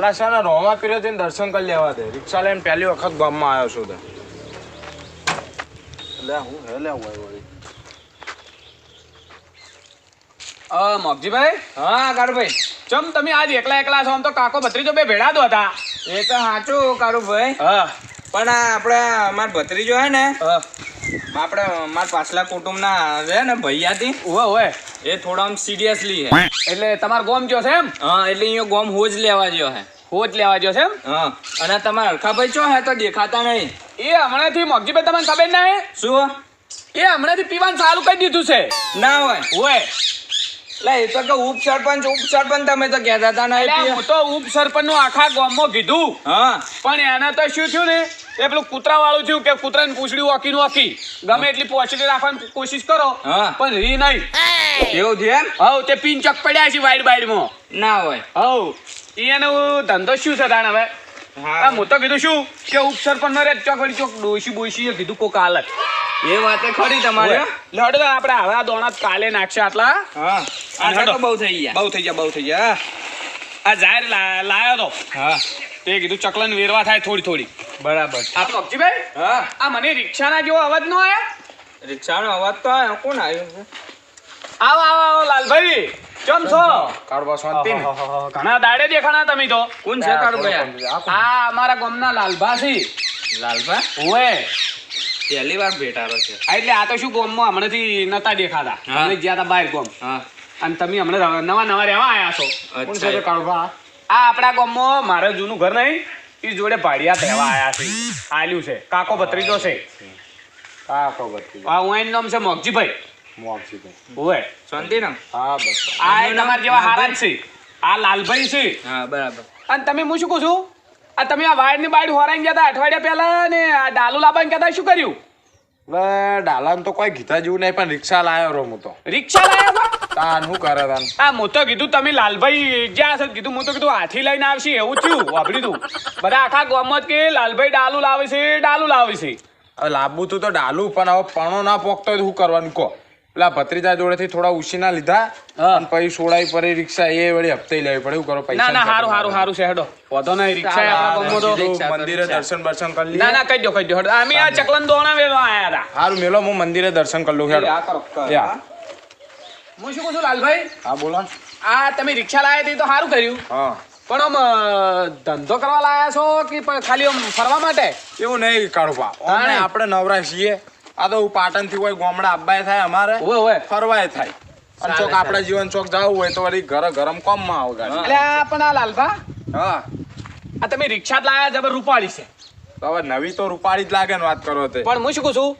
મારા છે ને રોમા પીરે જઈને દર્શન કરી લેવા દે. રિક્ષા લઈને પહેલી વખત ગામમાં આવ્યો છું તે. લે હું હે લે વળી. મોગજીભાઈ. હા કારુભાઈ. ચમ તમે આજ એકલા છો? આમ તો કાકો ભત્રીજો બે ભેળા દો હતા. એ તો સાચું કારુભાઈ. હા પણ આપણે અમાર ભત્રીજો હે ને આપણે અમાર પાછલા કુટુંબના છે ને ભૈયાથી ઓવે એ થોડા આમ સિરિયસલી હે. એટલે તમારો ગોમ જો છે એમ? હા એટલે અહીંયા ગોમ હોજ લેવા ગયો હે. હોજ લેવા જો છે એમ? હા અને તમારા હરખાભાઈ ચો હે તો દેખાતા નહીં. એ હમણાંથી મોગજીભાઈ તમને ખબર ના હે? શું? એ હમણાંથી પીવાનું ચાલુ કરી દીધું છે. ના હોય ઓય એટલે એ તો કે ઉપસરપંચ તમે તો કહેતા હતા ને. એટલે હું તો ઉપસરપંચ નું આખા ગામમાં કીધું. હા પણ એને તો શું થયું ને, એ પેલું કૂતરા વાળું થયું કે કૂતરાની પૂંછડી ઓકી ગમે એટલી પોચડી રાખવાની કોશિશ કરો હા પણ રી નહીં. એવું છે એમ? હવ તે પિંચક પડ્યા છે વાઈડ ના હોય. હવ એનો ધંધો શું છે તાણ હવે? હા હું તો કીધું શું કે ઉપસરપંચ નો રે ચોક વળી ચોક ડોશી કીધું કોક હાલત એ વાતે ખરી તમારે. લડો આપણે હવે આ દોણા કાલે નાખશે આટલા. હા આ તો બહુ થઈ ગયા. બહુ થઈ ગયા. આ જાહેર લાયો તો. હા તે કીધું ચકલન વેરવા થાય થોડી. બરાબર. આ મોગજીભાઈ, હા આ મને રિક્ષાના જેવો અવાજ નો આયા? રિક્ષાનો અવાજ તો આવ્યો. કોણ આવ્યું છે? આવો લાલભાઈ, કેમ છો? કાળવા શાંતિ ને? ઘણા દાડે દેખાણા તમે તો. કોણ છે કારુભાઈ? આ અમારા ગામના લાલભા છે. લાલભા? ઓએ પહેલી વાર ભેટારો છે. એટલે આ તો શું ગામમાં હમણાંથી નતા દેખાતા. અમે જ્યાં તા બહાર ગામ. હા અને તમે હમણાં નવા રહેવા આયા છો. કોણ છે કાળવા? આ આપણા ગામમાં મારે જૂનું ઘર નહીં, એ જોડે ભાડિયા રહેવા આયા છે. આલ્યું છે કાકો ભત્રીજો છે. કાકો બત્તી. આ હું એનું નામ છે મોગજીભાઈ. મોક્ષીભાઈ. ઓએ શાંતિ ને? હા બસ. આ તમારા જેવા હારા જ છે. આ લાલભાઈ છે. હા બરાબર. અને તમે હું શું કહું છું, આ તમે આ વાયરની બાયડ હોરાઈ ગયા હતા અઠવાડિયા પહેલા ને આ ડાલુ લાવવાનું કહેતા શું કર્યું? હવે ડાલાન તો કોઈ ગીતા જેવું નહીં, પણ રિક્ષા લાયો રો હું તો. રિક્ષા લાયા છો? તાન શું કરે તાન? આ હું તો કીધું તમે લાલભાઈ જ્યાં છે કીધું, હું તો કીધું હાથી લઈને આવશે એવું થયું. વાપરી તું બધા આખા ગામમાં જ કે લાલભાઈ ડાલુ લાવે છે. હવે લાવવું તું તો ડાલું, પણ હવે પણો ના પોકતો હોય તો શું કરવાનું કહો? પેલા ભત્રીજા જોડેથી થોડા ઉછીના લીધા અને પછી સોડાઈ પડી રિક્ષા એ વળી હપ્તે લેવી પડે. એવું કરો પૈસા? ના હારું છે હેડો. વધો નહીં રિક્ષા આપણા ગામમાં તો મંદિરે દર્શન કરી લીધા. ના કહી દો હેડો. અમે આ ચકલન દોણા વેલો આયા હતા. હારું મેલો, હું મંદિરે દર્શન કરી લઉં. હેડો. હું શું કહું છું લાલભાઈ? હા બોલો. આ તમે રિક્ષા લાયા હતી તો સારું કર્યું. હા પણ આમ ધંધો કરવા લાયા છો કે ખાલી આમ ફરવા માટે? એવું નહીં કાળુભા, આપણે નવરા છીએ. આ તો પાટણ થી હોય ગામડા આબાય થાય, અમારે ફરવાય થાય. અને ચોક આપણે જીવન ચોક જવું હોય તો વળી ગરમ કોમ માં આવે ગાડી. એટલે આ પણ આ લાલભા, હા આ તમે રિક્ષા જ લાયા જબર રૂપાળી છે. હવે નવી તો રૂપાળી જ લાગે ને વાત કરો તે. પણ હું શું કહું છું,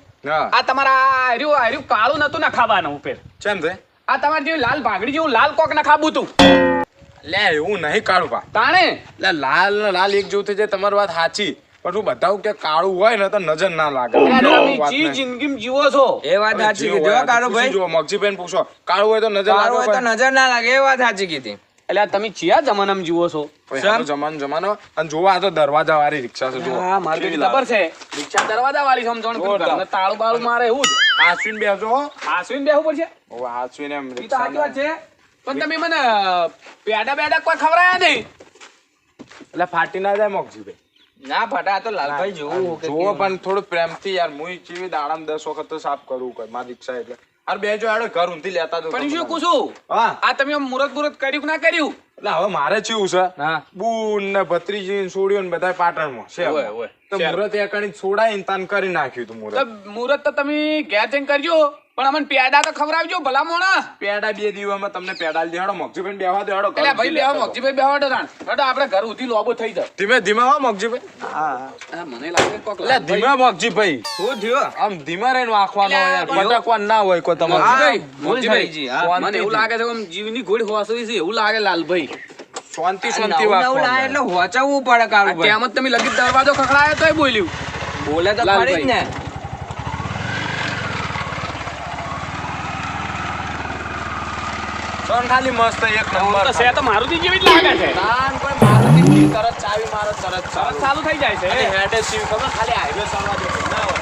આ તમારા આર્યું કાળું નતું ના ખાવાનું ઉપર. કેમ છે? આ તમારે જેવું લાલ ભાગડી જેવું લાલ કોક ના ખાવું તું. લે એવું નહીં કાળુભા. તાણે લાલ એક જેવું થઈ જાય. તમારી વાત સાચી, પણ હું બતાવું કે કાળું હોય ને તો નજર ના લાગે. જિંદગી જીવો છો એ વાત સાચી કીધી કારુભાઈ. જો મગજીભાઈ પૂછો, કાળું હોય તો નજર ના લાગે. એ વાત સાચી કીધી. એટલે તમે ચિયા જમાનામાં જીવો છો? જમાનો. અને જોવા આ તો દરવાજા વાળી રિક્ષા છે. જો હા મારી ખબર છે, રિક્ષા દરવાજા વાળી સમજણ. તાળું બાળું મારે એવું જ. હાસવીને બેસજો. હાસવીને બેસવું પડશે. હાસવીને એમ ઈ તો સાચી વાત છે. પણ તમે મને પેડા કોઈ ખવડાયા નહીં? એટલે ફાટી ના જાય મગજીભાઈ. ના ફટા તો લાલભાઈ જોવું જોવો, પણ થોડું પ્રેમથી યાર. મુઈ ચીવી દાડામાં 10 વખત તો સાફ કરવું કોઈ મારી રિક્ષા એટલે. અરે બે જો આડો ઘર ઊંધી લેતા તો. પણ શું પૂછું, આ તમે મુરત કર્યું કે ના કર્યું? એટલે હવે મારે ચીવું છે, હા બુન ને ભત્રીજી ને છોડ્યો ને બધા પાટણમાં છે. તો મુરત એકણી છોડાઈને તાન કરી નાખ્યું તું મુરત. મુરત તો તમે ઘેર જઈને કરજો, પણ અમને પેડા તો ખવડાવજો ભલા મોણા. પેડા 2 દિવસમાં તમને પેડા લઈ દેડો. મગજીભાઈ બેહવા દેડો. એટલે ભાઈ બેહો, મગજીભાઈ બેહવા દો તાણ. હેડો આપણે ઘર ઉધી લોબો થઈ જાય. ધીમે ધીમે હો મગજીભાઈ. હા મને લાગે કોક એટલે ધીમે મગજીભાઈ. શું થયો? આમ ધીમે રહીને વાંખવાનો યાર. પટકવાનું ના હોય કોઈ તમારે. મગજીભાઈ મને એવું લાગે છે આમ જીવની ઘોડી હોસવી છે એવું લાગે લાલભાઈ. શાંતિ વાંખવાનું એટલે હોચાવવું પડે કારુભાઈ. તેમ જ તમે લગી દરવાજો ખખડાયો તોય બોલ્યું. બોલે તો ખરી જ ને. ખાલી મસ્ત એક નંબર છે તો મારુતિ જેવી જ લાગે છે. તાન કોઈ મારુતિ તરત ચાવી મારો તરત ચાલુ થઈ જાય છે. હેડે સીવ ખબર ખાલી હાઈવે ચાલવા દે ના હોય.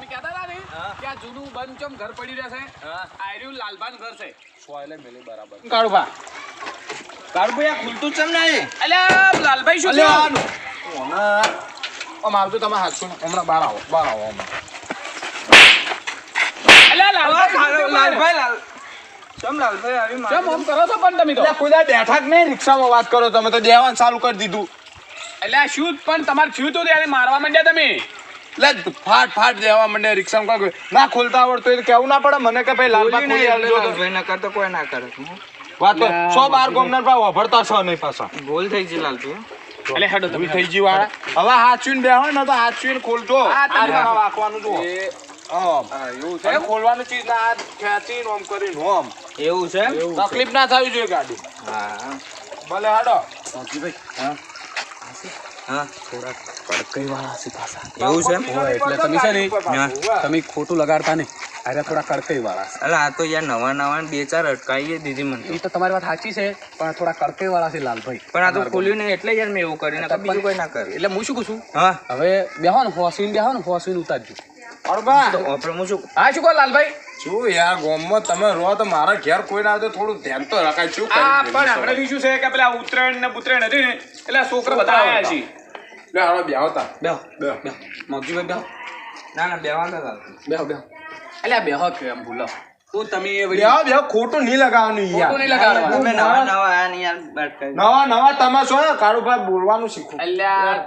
કહેતા હતા ને કે આ જૂનું બંધ ચમ ઘર પડી રહેશે આર્યું લાલભાન ઘર છે સોયલે મેલે બરાબર કાળુભા કાળુભાઈ આ ખુલતું ચમ નહીં અલ્યા લાલભાઈ શું અલ્યા આમ આવજો તમે હાથસો હમણાં બહાર આવો હમણાં અલ્યા લાલભાઈ લાલભાઈ ચમ લાલભાઈ આવી કેમ આમ કરો છો પણ તમે તો એટલે કોઈ દાડે બેઠા જ નહીં રિક્ષામાં વાત કરો તમે તો દેવાનું ચાલુ કરી દીધું અલ્યા શું પણ તમારે થયું તો ત્યારે મારવા માંડ્યા તમે એટલે ફાટ દેવા માંડે રિક્ષામાં કોઈ ના ખોલતા આવડતું હોય તો કેવું ના પડે મને કે ભાઈ લાલબા ખોલી આલજો તો લાલભાઈ ન કરતો કોઈ ના કરે વાત તો 112 ગોમનાર ભાવ વભરતા છો નહીં પાછા ભૂલ થઈ ગઈ લાલભાઈ અલ્યા હેડો તમે થઈ જી વાળા હવે હાચવીને બેહો ને તો હાચવીને ખોલજો આ તમે આ વાકવાનું જો એવું છે ખોલવાનું ચીજ ના હાથ ખેંચીને ઓમ કરીને ઓમ એવું છે તકલીફ ના થવી જોઈએ ગાડી હા ભલે હાડો હા થોડા કડકઈ વાળા છે પાછા એવું છે એટલે તમે છે ને તમે ખોટું લગાડતા નહીં અરે થોડા કડકઈ વાળા છે અલા આ તો યાર નવા બે ચાર અટકાઈએ દીધી મને એ તો તમારી વાત સાચી છે પણ થોડા કડકઈ વાળા છે લાલભાઈ પણ આ તો ખોલ્યું નહીં એટલે યાર મેં એવું કર્યું ને બીજું કોઈ ના કર્યું એટલે હું શું કહું છું હા હવે બેહો ને હોસવીને ઉતારજો અરબા આપણે હું શું હા શું કહો લાલભાઈ શું યાર ગોમમાં તમે રહો તો મારા ઘેર કોઈ ના આવે તો થોડું ધ્યાન તો રખાય શું આ પણ આપણે શું છે કે પેલા ઉત્તરાયણ ને બુત્તરાયણ હતી ને એટલે છોકરા બધા આવ્યા છે લે હાલો બેહતા બેહો મગજીભાઈ બેહો ના બેવાના બેહો અલ્યા બેહો કેમ ભૂલો હું તમે બેહો ખોટું નહીં લગાવવાનું યાર ખોટું નહીં લગાડવાનું. અમે નવા આયા ને યાર બાત કરી નવા તમે છો ને કાળુભાઈ બોલવાનું શીખો અલ્યા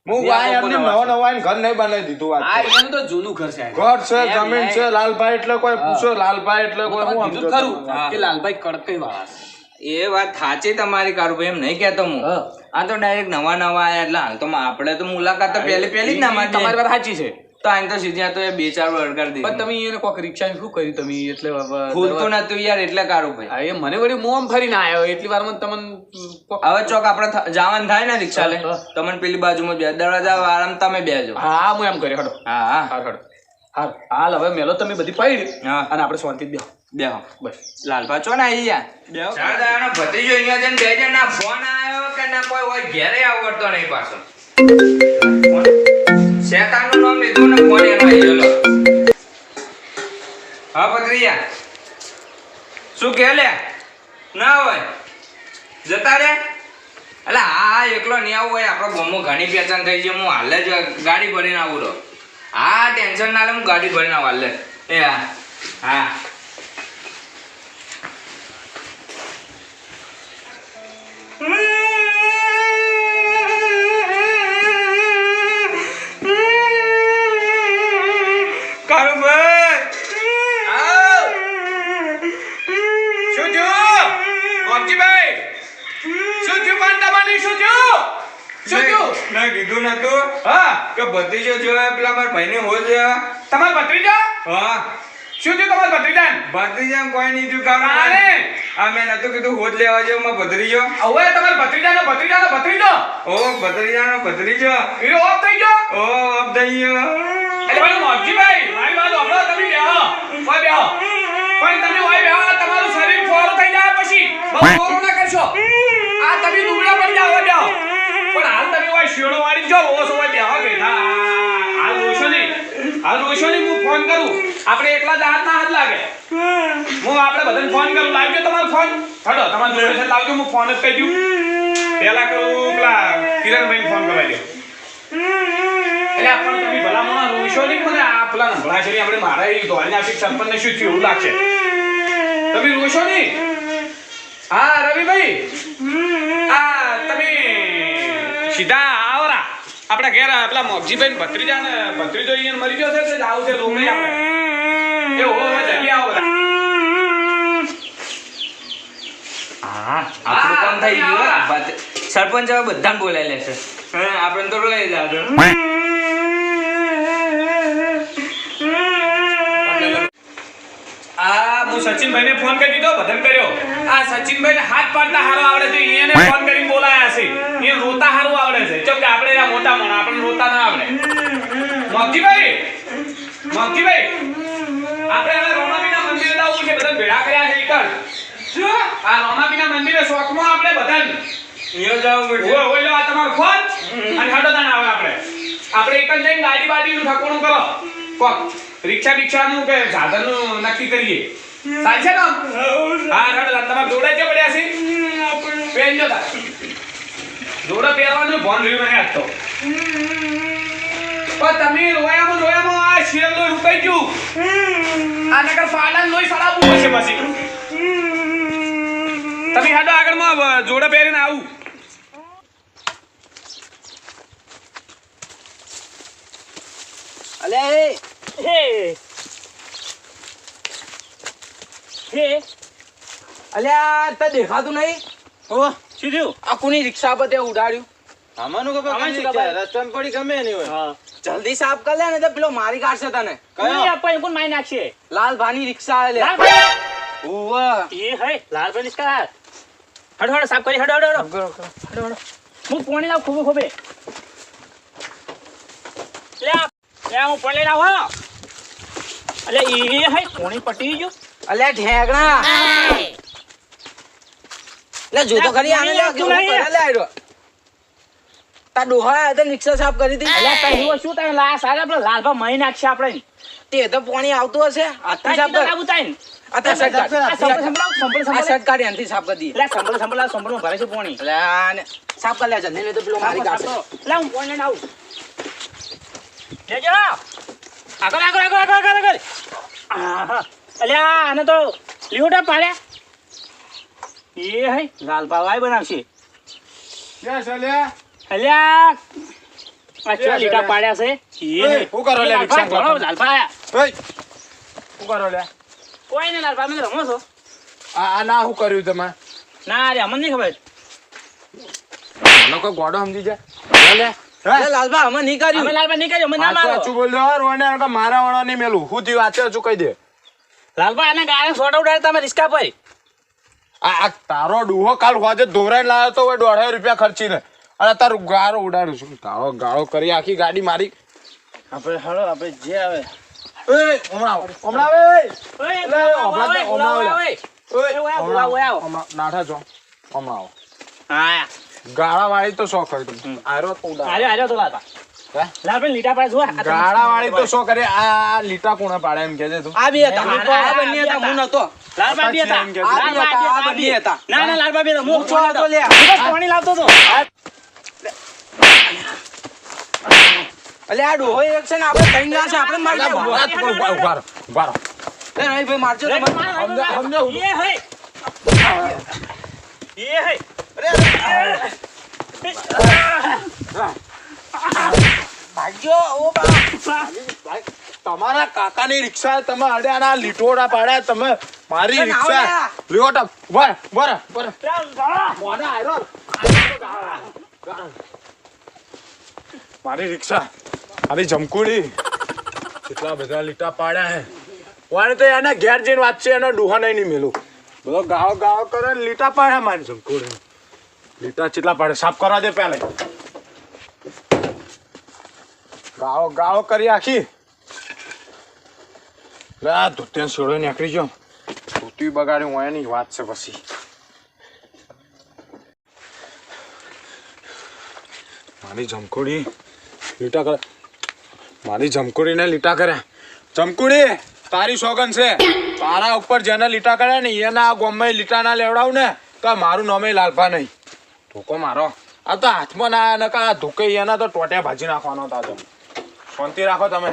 હું ભાઈ એમને નવા ઘર નહીં બનાવી દીધું વાત આ એનું તો જૂનું ઘર છે ઘર છે જમીન છે લાલભાઈ એટલે કોઈ પૂછો લાલભાઈ એટલે કોઈ હું કીધું ખરું કે લાલભાઈ કડકઈ વાળા છે એ વાત સાચી તમારી કારુભાઈ એમ નહીં કહેતો હું આ તો ડાયરેક્ટ નવા આયા એટલે હાલ તો આપણે તો મુલાકાત તો પહેલી જ ના મારી તમારી વાત સાચી છે તો આને તો સીધી આ તો એ બે ચાર વળગાડ પણ દીધી તમે એને કોક રિક્ષા શું કર્યું તમે એટલે ખુલતું નતું યાર એટલે કારુભાઈ હા, એ મને વળી મોમ ફરીને આવ્યો એટલી વારમાં તમને હવે ચોક આપણે જવાનું થાય ને રિક્ષા લે તમને પેલી બાજુમાં બે દરવાજા આરામ તમે બેજો હા હું એમ કર્યો હડો હા હા હડો હાલ હવે મેલો તમે બધી પડી હા. અને આપણે શાંતિ બેહો બેહો બસ લાલપા છો ને આઈ યા ચાર દાડાનો ભત્રીજો અહીંયા જઈને બેજે ના ફોન આવ્યો કે ના કોઈ હોય ઘેરે આવડતો નહીં પાછો શેતાનનું નામ લીધું ને ફોન એનો આવી ગયેલો હા ભત્રીજા શું કે લે ના હોય જતા રે એટલે હા એકલો નહીં આવું હોય આપણો ગામમાં ઘણી પહેચાન થઈ છે હું હાલ જ ગાડી ભરીને આવું રહો હા ટેન્શન ના લે હું ગાડી ભરીને આવું હાલ એ હા હા ના કીધું નતું કે ભત્રીજો જોયા પેલા મારા ભાઈને હોજ તમારા ભત્રીજા હા શું થયું તમારા ભત્રીજાને ભત્રીજા કોઈ નહીં થયું કારણ આ મેં નતું કીધું હોજ લેવા જેવું મારો ભત્રીજો હવે તમારા ભત્રીજાનો ભત્રીજો ઓ ભત્રીજાનો ભત્રીજો હીરો ઓફ થઈ ગયો ઓ અબ દઈયો એટલે ભાઈ મોગજીભાઈ મારી વાત સાંભળો તમે બેહો ઓય બેહો પણ તમે ઓય બેહો તમારું શરીર ફોરો થઈ જાય પછી બહુ ફોરો ના કરશો આ તમે દુબળા પડી જાવ ઓય બેહો પણ હાલ તમે ઓય શિયોડો વાળી જો ઓસો ઓય બેહો બેઠા હાલ રોશો નહીં હું ફોન કરું આપણે એકલા જ હાથ ના હાથ લાગે હું આપણે બધાને ફોન કરું લાવજો તમારો ફોન હડો તમારો લોકેશન લાવજો હું ફોન જ કહી દઉં પહેલા કરું પેલા કિરણભાઈને ફોન કરાવી દઉં એટલે આપણે તમે ભલામણ રોશો નહીં મને આ પેલા નંભળા છે આપણે મારા એ ધોળના શિક્ષક સરપંચને શું થયું એવું લાગશે તમે રોશો નહીં હા રવિભાઈ આ તમે સીધા આવરા આપણા ઘેર પેલા મોગજીભાઈ ભત્રીજો અહીંયા મરી ગયો છે તો આવું છે લોકને આપણે એ હો જલ્દી આવો બધા હા આપણું કામ થઈ ગયું સરપંચ હવે બધાને બોલાવી લેશે આપણે તો રોઈ જાવ હું સચિનભાઈને ફોન કરી દીધો બધાને કર્યો આ સચિનભાઈને હાથ પાડતા હારો આવડે છે એને ફોન કરીને બોલાયા છે એ રોતા હારું આવડે છે ચમ કે આપણે આ મોટા મોણા આપણને રોતા ના આવડે મોગજીભાઈ આપણે હવે રોમાપીના મંદિરે જવું છે બધા ભેળા કર્યા છે એકર આ રોમાપીના મંદિરે શોખમાં આપણે બધાને અહીંયા જાવ ઓય આ તમારો ફોન અને હાડો દાન આવે આપણે એક જ જઈને ગાડી બાડીનું ઠકોણું કરો કોક રિક્ષાનું કે સાધનનું નક્કી કરીએ ચાલશે ને હા રડ તમારે જોડા જે પડ્યા છે પહેરજો તાર જોડા પહેરવાનું ભોન રહ્યું નહીં આજ તો પણ તમે રોયામાં આ શેર લોહી રૂપાઈ ગયું આ નગર પાલન લોહી સડાવવું હશે પછી તમે હાડો આગળમાં જોડા પહેરીને આવું અલે અલ્યા તે દેખાતું નહીં ઓ શું થયું? આ કોની રિક્ષા પર તે ઉડાડ્યું આમાંનું ખબર આમાંનું કઈ ખબર? છે? રસ્તામાં પડી ગમે એની હોય. હા. જલ્દી સાફ કર લે ને તો પેલો મારી કાઢશે તને કોની આપવા કોણ મારી નાખશે? લાલ ભાની રિક્ષા આલે લાલભાઈ! ઓવા એ હે, લાલભાઈ નિષ્કા. હડો, હડો, સાફ કરી, હડો, હડો, હડો. હડો, હડો. હું પાણી લાવું ખોબે ખોબે. લે હું પાણી લાવું હો. અલે એ હે પાણી પટી ગયું. અલ્યા ઢેગણા લે જો તો ખરી આને લે તું નહીં. લે આયરો તા ડોહા આ તો રિક્ષા સાફ કરી દી અલે કહ્યું શું તારે લા સારા પેલા લાલભા મહી નાખશે આપણે. તે તો પાણી આવતું હશે હાથથી સાફ કર લાવું તાઈને. આ તો શર્ટ કાઢ આ સંભળ, સંભળ, આ શર્ટ કાઢ એનથી સાફ કરી દી લે સંભળ, સંભળ, સંભળમાં ભરે છે પાણી. લે આને સાફ કર લે જલ્દી નહીં તો પેલો મારી કાઢશે લે હું પાણી લઈને આવું. લેજો. આગળ, આગળ, આગળ, આગળ, આગળ, આગળ. આહા. અલ્યા આને તો લીવડા પાડ્યા. એ હે લાલ પાવાય બનાવશે. ક્યાં છે લ્યા? અલ્યા આ ચેવા લીટા પાડ્યા છે. એ ઓય, શું કરો લે રિક્ષા લાલભા, પર? લાલભા. ઓય, શું કરો લ્યા? કોઈ ને લાલભા તમે રમો છો? આ ના શું કર્યું તમે? ના રે અમને નહીં ખબર. આનો કોઈ ગોડો સમજી જાય લે લે લાલભા અમે નહીં કર્યું અમે લાલભા નહીં કર્યું, અમે ના સાચું મારો. સાચું બોલ્યો રોને કે મારા વાળા નહીં મેલું હું થયું આચે સાચું કહી દે લાલભા આને ગાળે સોડા ઉડાડતા તમે રિસ્કા પર. આ તારો ડૂહો કાલ હોજે ધોરાઈને લાવ્યો તો હવે 250 રૂપિયા ખર્ચીને અને તારું ગારો ઉડાડું છું તારો ગાળો કરી આખી ગાડી મારી આપણે હળો આપણે જે આવે એ હમણાં આવો, હમણાં આવે ઓય, લે, બોલાવો, હમણાં બોલાવો, ઓય, ઓય. ઓય, ઓય, બોલાવો, ઓય, આવો. હમણાં નાઠા છો હમણાં આવો હા ગાળા વાળી તો શો કરી તું આરો તો ઉડાડ આર્યો આર્યો તો લાલભા. હે? લાલભા લીટા પાડે જો. આ ગાળા વાળી તો શો કરે આ લીટા કોણે પાડે એમ કે છે તું આ બે હતા આ બંને હતા હું નતો લાલભા બે હતા. એમ કે આ બે હતા આ આ બંને હતા ના ના લાલભા બે હતા. હું છો તો લે. પાણી લાવતો તો. અલે આ ડોહો એક છે ને આપણે ત્રણ જણા છે આપણે મારી દેવું. ઉભા રહો, ઉભા રહો. એ નહીં ભાઈ મારજો તમે. એ હે એ હે ભાગ્યો ઓ બા તમારા કાકાની રિક્ષા તમે અડ્યા આ લીટોડા પાડ્યા તમે મારી ના, ના, રિક્ષા ના. લ્યોટા બરાબર મારી રિક્ષા મારી જમકુડી કેટલા બધા લીટા પાડ્યા હે વાણે તો એને ઘેર જઈને વાંચશે એનો ડુહા નહીં મેલું બધો ગાળો ગાળો કરે ને લીટા પાડ્યા મારી જમકુડી લીટા કેટલા પાડે સાફ કરવા દે પહેલા ગાળો ગાળો કરી આખી લે આ ધોતિયા છોડો નીકળી ગયો ધોતી બગાડ્યું હોય એની વાત છે પછી મારી જમકુડી લીટા કરે મારી જમકુડીને લીટા કર્યા જમકુડી તારી સોગન છે તારા ઉપર જેને લીટા કર્યા ને એના આ ગોમમાં લીટા ના લેવડાવું ને તો મારું નામે લાલભા નહીં ધોકો મારો આ તો હાથમાં ના આયા નકા આ ધોકે એના તો ટોટિયા ભાજી નાખવાનો હતો શાંતિ રાખો તમે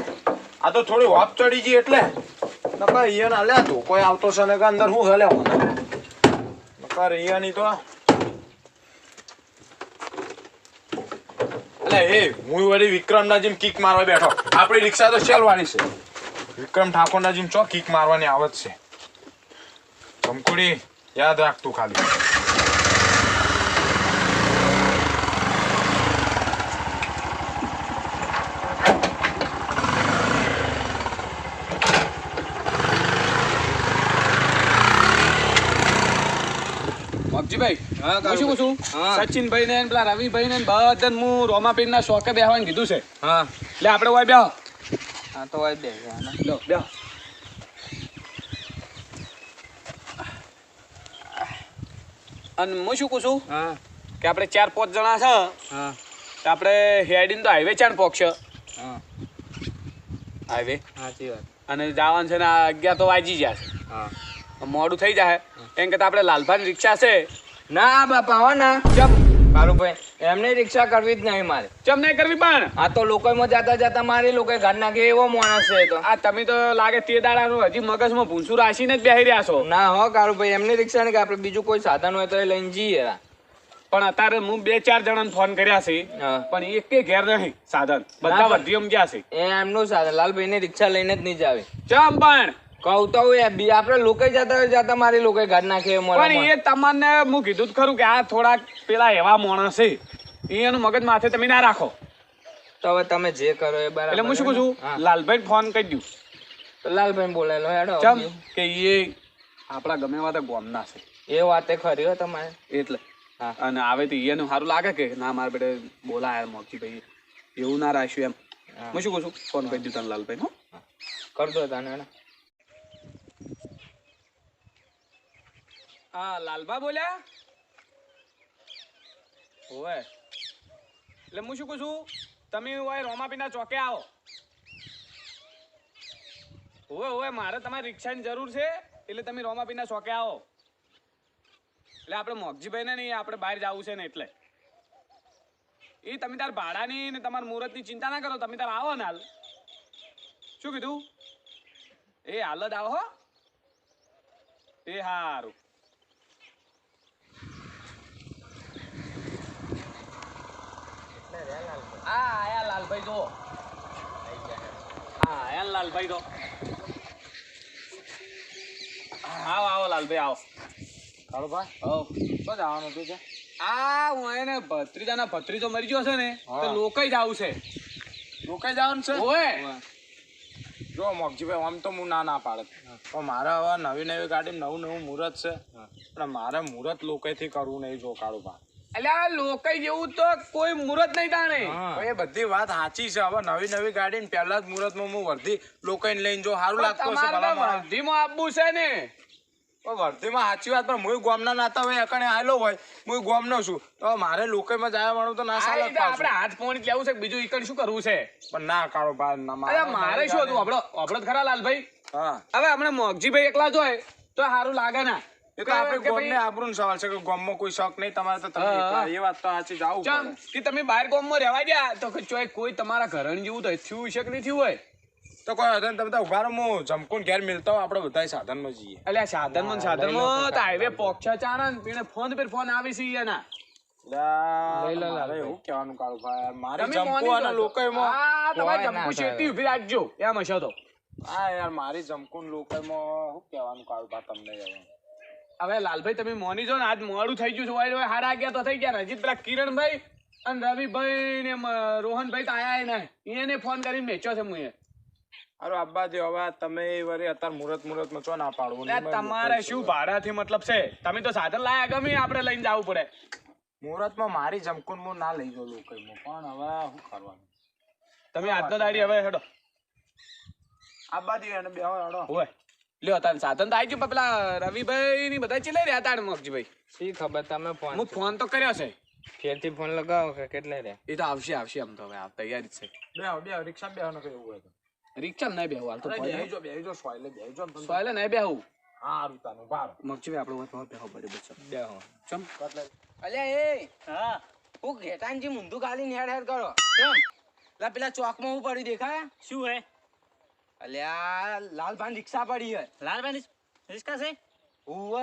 આ તો થોડી હોપ ચડી ગઈ એટલે નકા ઈયન આલે ધોકો આવતો છે ને કે અંદર હું હલે નકા ઈયાની તો અલે એ હું વળી વિક્રમના જેમ કિક મારવા બેઠો આપણી રિક્ષા તો શેલ વાળી છે વિક્રમ ઠાકોરના જેમ ચો કિક મારવાની આવત છે કંકુડી યાદ રાખ તું ખાલી મગજીભાઈ હા, હું શું કહું છું હા. સચિનભાઈ ને પેલા રવિભાઈ ને બધાને હું રોમાપીર ના શોકે બેહવાનું કીધું છે હા એટલે આપણે ઓય બેહો આ તો હોય બે લો બેહો અને હું શું કહું છું હા કે આપણે 4-5 જણા છે હા તો આપણે હેડીને તો હાઈવે ચાણ પોકશે હા હાઈવે સાચી વાત અને જવાનું છે ને 11 તો વાગી ગયા છે. હા મોડું થઈ જાય એમ કરતા આપણે લાલભાઈ રિક્ષા છે. ના બાપા હો ના ચમ કારુભાઈ એમને રિક્ષા કરવી જ નહીં મારે. ચમ નહીં કરવી પણ આ તો લોકોમાં જાતા જાતા મારી લોકો ઘર નાખે એવો માણસ છે તો. આ તમે તો લાગે તે દાડાનું હજી મગજમાં ભૂંસું રાશીને જ બેહી રહ્યા છો. ના હો કારુભાઈ એમની રિક્ષા ને કે આપણે બીજું કોઈ સાધન હોય તો એ લઈને જઈએ. પણ અત્યારે હું 2-4 જણાને ફોન કર્યા છે હા પણ એકે ઘેર નહીં સાધન. બધા ના, વધીઓમ ગયા છે. એ એમનું સાધન લાલભાઈ ની રિક્ષા લઈને જ નહીં જાવે. ચમ પણ કહું તો આપણે લોકો જાતા મારી લોકો ઘર નાખે એમ પણ મળે. એ તમને હું કીધું જ ખરું કે આ થોડાક પેલા એવા માણસ છે એનું મગજ માથે તમે ના રાખો. તો હવે તમે જે કરો એ બરાબર. એટલે હું શું કહું છું હા. લાલભાઈ ફોન કરી દઉં. તો લાલભાઈ બોલાયેલો હેડો. ચમ કે એ આપણા ગમે એવા તો ગામના છે એ વાતે ખરી હો તમારે. એટલે હા. અને આવે તો એનું સારું લાગે કે ના મારા બેટે બોલાય મોકી ભાઈ એવું ના રાખ્યું એમ. હા. હું શું કહું છું ફોન કરી દઉં તને લાલભાઈ. હો કરજો તને હેડો. હા લાલભા બોલ્યા ઓવે. એટલે હું શું કહું છું તમે ઓય રોમાપીના ચોકે આવો. ઓવે ઓવે મારે તમારી રિક્ષાની જરૂર છે એટલે તમે રોમાપીના ચોકે આવો. એટલે આપણે મોગજીભાઈ ને નહીં આપણે બહાર જવું છે ને એટલે એ તમે તાર ભાડાની ને તમારા મુહૂર્તની ચિંતા ના કરો. તમે તાર આવો ને હાલ. શું કીધું એ હાલ જ આવો. હો એ હારું. હા આયા લાલભાઈ તો. હા આયા ને લાલભાઈ તો. આવો આવો લાલભાઈ આવો. કાળુભાઈ હો શું જવાનું હતું છે? આ હું એને ભત્રીજાના ભત્રીજો મરી ગયો છે ને તો હા. લોકાઈ જ આવું છે. રોકાઈ જવાનું છે? ઓય જો મોગજીભાઈ આમ તો હું ના પાડત પણ મારે હવે નવી ગાડી નવું મુહૂર્ત છે પણ મારે મુહૂર્ત લોકોથી કરવું નહીં. જો કાળુભાઈ એટલે આ લોકાઈ જેવું તો કોઈ મુહૂર્ત નહીં તાણે. હા. એ બધી વાત સાચી છે. હવે નવી ગાડી ને પહેલા જ મુહૂર્તમાં હું વર્ધી લોકોને લઈને જો સારું લાગતું હશે તમારે તો ભલા માણસ. વર્ધીમાં આપવું છે ને. પણ વર્ધીમાં સાચી વાત પણ હું ગોમના નાતા હોય એકણે આવેલો હોય હું ગોમનો છું તો મારે લોકોમાં જાય વાળું તો ના આ સાલે રીતે આપણે હાથ પોણી લેવું છે કે બીજું ઈકણ શું કરવું છે? પણ ના કાળુભાઈ ના અરે મારે શું હતું આપણો ખરા લાલભાઈ. હા હવે હમણાં મોગજીભાઈ એકલા જ હોય તો સારું લાગે ના. એ તો આપણે ગોમને આબરૂનો સવાલ છે કે ગોમમાં કોઈ શોખ નહીં તમારે તો તમે હા. એકલા. એ વાત તો સાચી જાવું ચમ કે તમે બહાર ગામમાં રહેવા ગયા તો કે ચોય કોઈ તમારા ઘરણ જેવું તો થયું છે કે નહીં થયું હોય. તો કોઈ વાંધો નહીં. તમે તો ઉભા રહો હું જમકુન ઘેર મિલતા હોય આપણે બધા સાધનમાં જઈએ. એટલે સાધનમાં તો હાઈવે પોક્ષા ચારણ પીને ફોન પર ફોન આવી છે એના. લઈ લો મારે લાલભાઈ. એવું કહેવાનું કાળુભાઈ મારી તમે જમકુ મોની અને જો. લોકોમાં આ તમારે કોઈ ના જમકુ થાય. શેતી ઊભી રાખજો એમ હશે તો. હા યાર મારી જમકુન લોકોમાં શું કહેવાનું કાળુભાઈ તમને હવે. હવે લાલભાઈ તમે મોની જો ને આજ મોડું થઈ ગયું છે. વાય હારા ગયા તો થઈ ગયા ને. હજી પેલા કિરણભાઈ અને રવિભાઈ ને રોહનભાઈ તો આયા નહીં. એને ફોન કરીને મેચ્યો છે હું. અરે અબ્બાજી હવે તમે વળી અત્યારે મુહૂર્તમાં ચો ના પાડવું એટલે તમારે શું ભાડાથી મતલબ છે? તમે તો સાધન લાયા ગમે આપણે લઈને જવું પડે. મુહૂર્તમાં મારી જમકુન હું ના લઈ જાઉં લોકોમાં પણ હવે શું કરવાનું. તમે આજનો દાડી હવે હેડો. અબ્બાજી અને બે હડો હોય લ્યો તાર સાધન તો આવી ગયું પણ પેલા રવિભાઈ ની બધા ચીલે રહ્યા તાણ મોગજીભાઈ. શી ખબર તમે હું ફોન તો કર્યો છે. ફેરથી ફોન લગાવો કે કેટલે રે. એ તો આવશે આમ તો હવે આ તૈયારી જ છે. બે રિક્ષા બેહવાનું કઈ એવું હોય તો રિક્ષા નહીં બેહવું હાલ તો બેહીજો સોયલે બેહીજો ને તમે. સોયલે નહીં બેહવું. હારું તાનું બાર મોગજીભાઈ આપણે બેહો બરાબર છે. બેહો. ચમ અલ્યા એ હા હું ઘેટાનજી મુંદુ ગાલી હેડ કરો. કેમ લા પેલા ચોકમાં હું પડી દેખાય. શું હે અલ્યા લાલભાઈ રિક્ષા પડી હે. લાલભાઈ રિસ્કા છે ઉવ્વ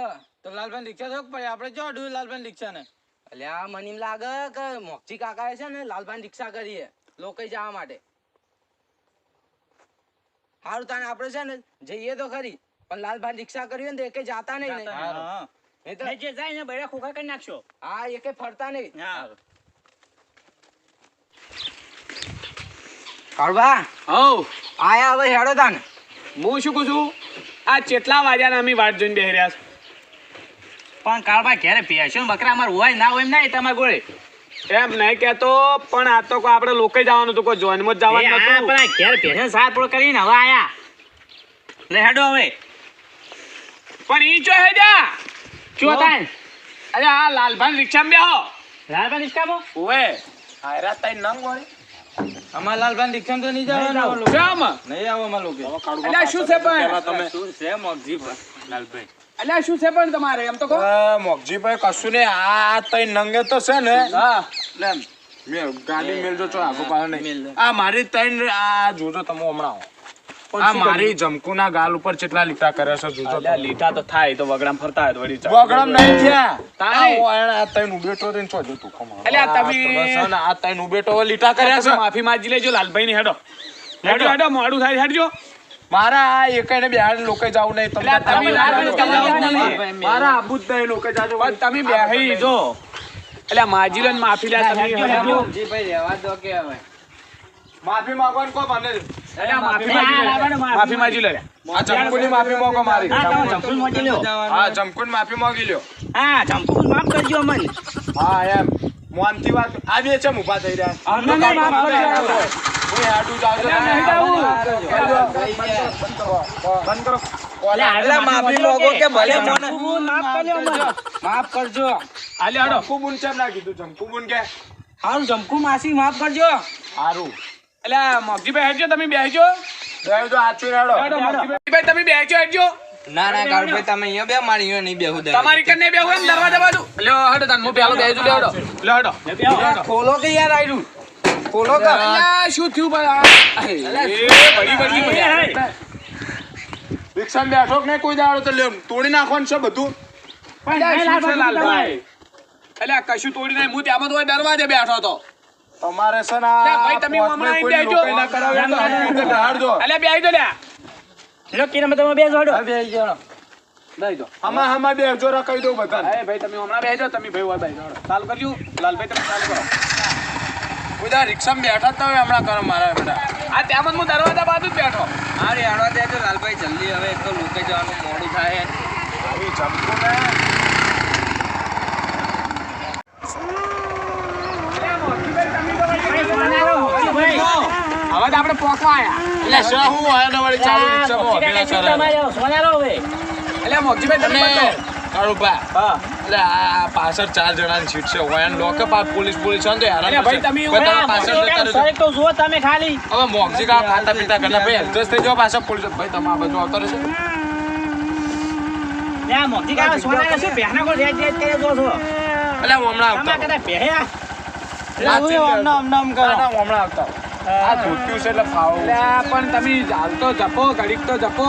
તો લાલભાઈ રિક્ષા થોક પડે આપણે જો ડુ લાલભાઈ રિક્ષા ને. અલ્યા મને એમ લાગે કે મોક્ષી કાકાએ છે ને લાલભાઈ રિક્ષા કરી હે લોકો જવા માટે. હારું તાને આપણે છે ને જઈએ તો ખરી પણ લાલભાઈ રિક્ષા કરી હોય ને તો એકે જાતા નહીં ને. હા નહીં તો ને જે જાય ને બૈરા ખોખા કરી નાખશો. હા એકે ફરતા નહીં. હા કાળબા હઉ આયા હવે હેડો તાને. હું શું કહું છું આ કેટલા વાગ્યાના અમે વાટ જોઈને બેહી રહ્યા છે. પણ કાળભાઈ ઘેરે ભેંસો ને બકરા અમારે હોય ના હોય એમ નહીં તમારે ગોળે. એમ નહીં કેતો પણ આ તો કોઈ આપણે લોકો જવાનું હતું કોઈ જોઈનમાં જ એ જવાનું આ નતું. પણ આ ઘેર ભેંસો સાત પોળ કરીને હવે આયા લે હેડો હવે પણ ઈ ચો હે જા ચો તાન અરે આ લાલભાઈ રિક્ષામાં બેહો. લાલભાઈ રિસ્કામાં ઓવે હાયરા તઈ નંગ વળી અમાર લાલભાઈ રિક્ષામાં તો નહીં જવાનું કેમ નહીં આવો અમાર લોકો અલ્યા શું છે પણ પહેલા તમે શું છે મોગજી લાલભાઈ અલ્યા શું છે પણ તમારે એમ તો કહો મોગજીભાઈ કશું ને આ તઈ નંગે તો છે ને હા લે મેં ગાડી મેલજો છો આગો પાછો નહીં મેલજો. આ મારી તઈ આ જોજો તમે હમણાં આવો. આ મારી જમકુના ગાલ ઉપર કેટલા લીટા કર્યા છે જોજો અલ્યા તમે. લીટા તો થાય તો વગડામ ફરતા હોય તો વળી ચાલે. વગડામ નહીં થયા તારે? આ તઈ ઉભેટો રહીને છો જો તું કમાવા. અલ્યા તમે- બસ આ ને આ તઈ ઉભેટો લીટા કર્યા છે માફી માંગી લેજો લાલભાઈ ની હેડો હેડો હેડો મોડું થાય હેડજો મારા આ એકાઈને બિહાર લોકો જાવ નહીં તમને અલ્યા તમે તમે મારા આબુ જ નહીં લોકો જાજો પણ તમે બેહી જો અલ્યા માજી લો ને માફી લે તમે હેડજો. મોગજીભાઈ રહેવા દો કે હવે માફી માંગવાનું કો મને અલ્યા માફી માંગી લે માફી માંગી લે આ જમકુની માફી માંગો મારી હા તમે ચંપલ મોટી લ્યો હા જમકુની માફી માંગી લ્યો હા ચંપલ માફ કરજો મને હા એમ મોનથી વાત આ બે છે ઊભા થઈ રહ્યા અમને નહીં માફ કરજો. હું હેડું જાવ છો અલ્યા નહીં જાવું. બંધ કરો અલ્યા માફી માંગો કે ભલે મને ચંપલ માફ કરજો મને માફ કરજો અલ્યા હેડો જમકુ બુન કેમ ના કીધું જમકુ બુન કે હારું જમકુ માસી માફ કરજો હારું અલ્યા મોગજીભાઈ હેડજો તમે બેહજો દેવજો હાચું હેડો હેડો મોગજીભાઈ તમે બેહજો હેડજો ના ના કાળુભાઈ તમે અહીંયા બે મારી અહીંયા નહીં બેહું દે તમારી કને બેહો એમ દરવાજા બાજુ લ્યો હેડો તને હું પેલો બેહજો લ્યો હેડો લ્યો હેડો ખોલો કે યાર આયરું ખોલો કે અલ્યા શું થયું બા એ બડી બડી પડ્યા. રિક્ષામાં બેઠો કે નહીં કોઈ દાડો તો લ્યો તોડી નાખવાનું છે બધું અલ્યા શું છે લાલભાઈ અલ્યા કશું તોડી નહીં હું ત્યાં તો દરવાજે બેઠો હતો તમારે છે ને લે ભાઈ, તમે હમણાં અહીં બેહજો. ના કરાવે તો હાથ રીતે ઢાળજો અલ્યા બેહી દો લ્યા લો કિરણ તમે બે જોડો બેહી દો આમાં આમાં બે જોરા કહી દઉં બધાને એ ભાઈ તમે હમણાં બેહજો તમે ભાઈ હોય બેહજો ચાલુ કરજો લાલભાઈ તમે ચાલુ કરો બધા રિક્ષામાં બેઠા જ હોય હમણાં કરો મારા બધા આ ત્યાં હું દરવાજા બાજુ જ બેઠો હા રે હાડવા દે તો લાલભાઈ જલ્દી હવે એક તો લોકે જવાનું મોડું થાય આવી જમકુ ને હવે તો આપણે પોકવા આયા એટલે શું હું આયા ને વળી ચાલુ રિક્ષામાં અભિલા કરે સોનારો હવે અલ્યા મોગજીભાઈ તમે અને બતો કાળુભા, હા એટલે આ પાછળ 4 જણાની સીટ છે હોય અને લોકે પા પોલીસ હોય ને તો હેરાન અરે ભાઈ, થશે. તમે કોઈ ઉભા તમે પાછળ જતા રહેજો. સરેક તો જુઓ તમે ખાલી હવે મોગજી કા ખાતા પીતા ઘરના ભાઈ એડજસ્ટ થઈ જાઓ પાછા પોલીસ ભાઈ તમે આ બાજુ આવતા રહેશો ત્યાં મોટી કા સોનારા છે પહેના કો રેજ રેજ કરે જો છો એટલે હું હમણાં તમે આવતા કદા પહેયા આ હમણાં આવતા આ ધોત્યું છે એટલે ફાવો અલ્યા પણ તમે હાલતો જપો ઘડીક તો જપો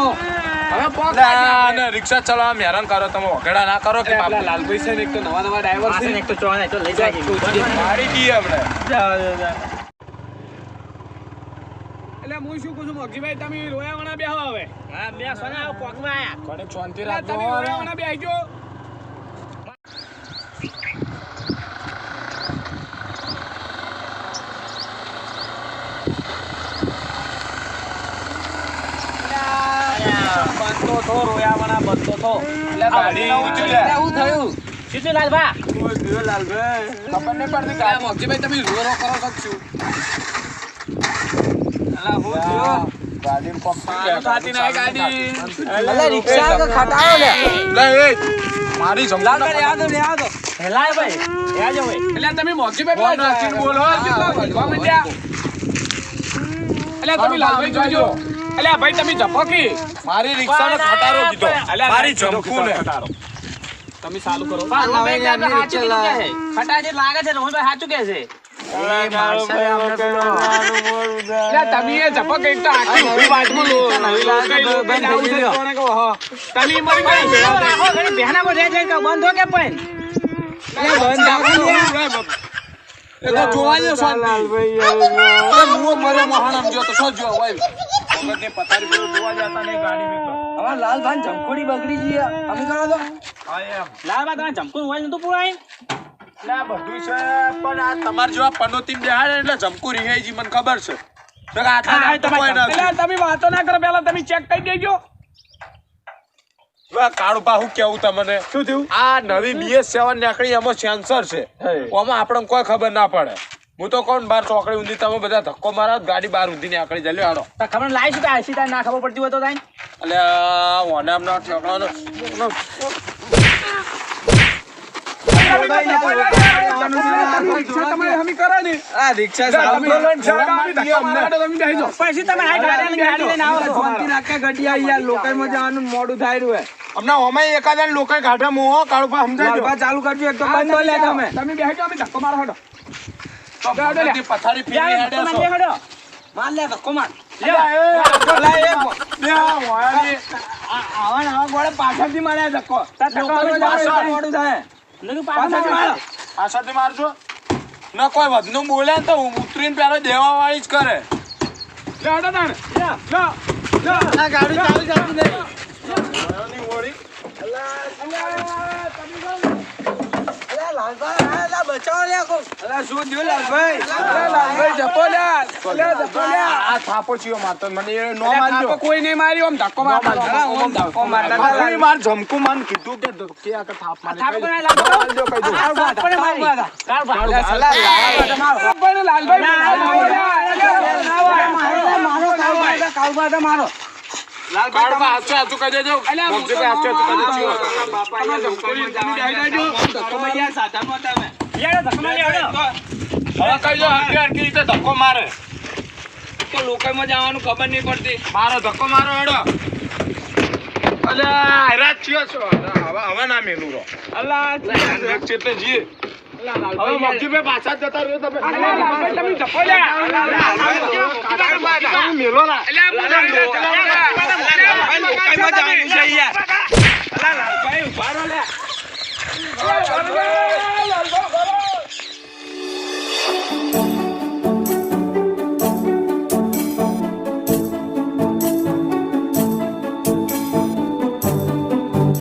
હવે પોક અને રિક્ષા ચલાવવા હેરાન કરો તમે વગેડા ના કરો કે આપણા બાપ લાલભાઈ છે ને એક તો નવા નવા ડ્રાઈવર પાસે છે એક તો ચોને તો લઈ જાય મારી કી આપણે એટલે હું શું કહું છું મોગજીભાઈ તમે રોયા વણા બેહો હવે હા બે સોના પોકવા આયા ઘડીક શાંતિ અલ્યા, રાખજો તમે રોયા વણા બેહજો બંધો થો રોયા વણા બંધો થો એટલે ગાડી ઉતરી લે. શું થયું સીધું લાલભા ખબર નહીં પડતી અલ્યા, મોગજીભાઈ તમે રો રો કરો છો શું અલા હું થયો ગાડી પગ સાથી ના ગાડી અલ્યા રિક્ષા કે ખટાવો લે મારી જમવા હેલાય ભાઈ હેલા જો ભાઈ એટલે તમે મોગજીભાઈ પેલા નાખીને બોલો કેટલા વધવા માંડ્યા એટલે તમે લાલભાઈ જોજો એટલે ભાઈ તમે જપો કી મારી રિક્ષાનો ખટારો કીધો અલ્યા, મારી કીધો, જમકુ ને ખટારો. તમે ચાલુ કરો ખટા જે લાગે છે રોહનભાઈ સાચું કે છે એટલે તમે એ જપો કંઈક તો આખી ઊભી બાજુમાં લો કઈ લો, કઈ આવું છે કોને કહો, હો. તમે મરી ગયા ભેળા થઈને. રાખો ઘડી બેહના કો રેજ રેજ બંધ હો કે પણ એ તો જોવા દો શાંતિ એ મુઓ મરે મહાણમ જો તો શું જો હોય વગરની પથારી પર જોવા જતા નહીં ગાડી મેં હવે લાલભાઈ જમખોડી બગડી ગઈ અમે કરો તો હા એમ લાલબા તમે જમકું હોય નતું પુરાય એટલે આ બધું છે પણ આ તમાર જેવા પનોતી બેહાડે એટલે જમકુ રિહાઈજી મને ખબર છે તો કે આટલા હા, દામ તો કોઈ નથી એટલે તમે વાતો ના કરો પહેલા તમે ચેક કરી દેજો હવે કાળુભા હું કેવું તમને શું થયું આ નવી BS7 નીકળી એમાં સેન્સર છે ઓમાં આપણને કોઈ ખબર ના પડે હું તો કોણ બાર ચોકડી ઊંધી તમે બધા ધક્કો મારા ગાડી બાર ઊંધી નીકળી જાય લ્યો હાલો તો ખબર લાઈ શું તા સીધા ના ખબર પડતી હોય તો તાઈ એટલે ઓને એમનો ઠેકવાનો આ રિક્ષા ચાલુ પછી તમે આ ગાડી લઈને આવો છો શાંતિ નાખે ગડિયા યાર લોકાઈમાં જવાનું મોડું થાય રહ્યું હે અમને ઓમાય એકાદા લોકો કાઢે મોહ કાળુપા સમજાજો લાલભા ચાલુ કરજો એક તો બંધ હોય લે તમે પથારી ફેરવી હેડે છો. માર લે ધક્કો માર આવા ગોળે પાછળથી માર્યા ધક્કો મોડું થાય નકર પાછળથી મારો પાછળથી મારજો ન કોઈ વધનું બોલે ને તો ઉતરીને પેલો દેવા વાળી જ કરે ગાડી ચાલુ જતી નહીં આ થાપો ચિયો મારતો મને એ નો મારજો કોઈ નહીં માર્યો આમ ધક્કો મારતો માર જમકું માન કીધું કે આ થાપ મારે થાપ કઈ કોને લાગો? દો, કઈ દો. કાળુપા હાચું હાચું કહી દેજો. મગજભાઈ હાચું હાચું કહી દેજો. યાર ધક્કો મારી આવો હવે કહી દો હરખી હરખી રીતે ધક્કો મારે તો લોકાઈમાં જવાનું ખબર નહીં પડતી મારો ધક્કો મારો હેડો અલ્યા હેરાજ થયો છો હવે ના મેલું રો એટલે જી હવે મગજભાઈ પાછા જ જતા રહ્યો તમે મેલો ના લોકાઈમાં જવાનું છે યાર